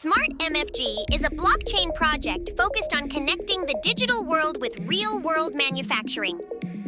Smart MFG is a blockchain project focused on connecting the digital world with real-world manufacturing.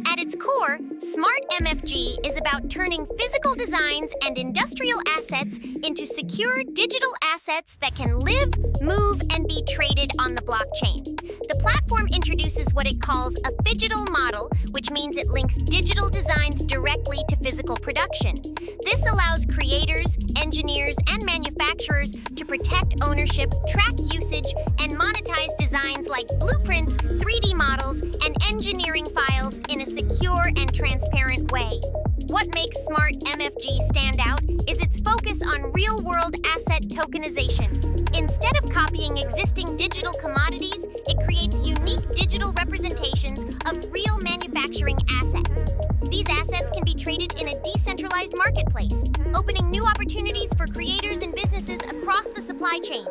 At its core, Smart MFG is about turning physical designs and industrial assets into secure digital assets that can live, move, and be traded on the blockchain. The platform introduces what it calls a phygital model, which means it links digital designs directly to physical production. This allows creators, engineers, and manufacturers to protect ownership, track usage, and monetize designs like blueprints, 3D models, and engineering files in a secure and transparent way. What makes Smart MFG stand out is its focus on real-world asset tokenization. Instead of copying existing digital commodities, it creates unique digital representations of real manufacturing assets. These assets can be traded in a decentralized marketplace, opening new opportunities for creators and businesses across the supply chain.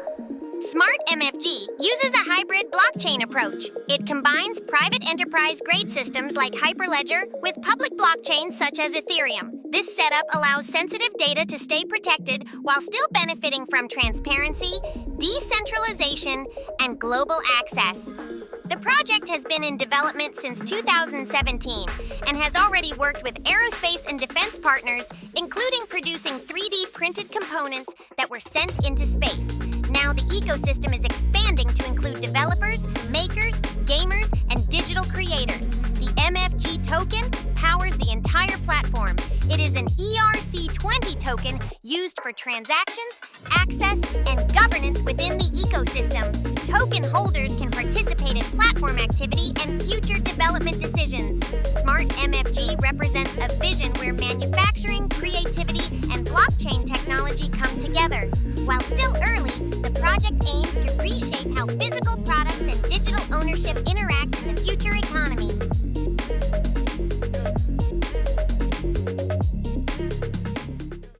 Smart MFG uses a hybrid blockchain approach. It combines private enterprise-grade systems like Hyperledger with public blockchains such as Ethereum. This setup allows sensitive data to stay protected while still benefiting from transparency, decentralization, and global access. The project has been in development since 2017 and has already worked with aerospace and defense partners, including producing 3D printed components that were sent into space. Now the ecosystem is expanding to include developers, makers, gamers, and digital creators. The MFG token powers the entire platform. It is an ERC20 token used for transactions, access, and governance within the ecosystem. Token holders can participate in platform activity and future development decisions. Smart MFG represents a vision where manufacturing, creativity, and blockchain technology come together. While still early, the project aims to reshape how physical products and digital ownership interact in the future.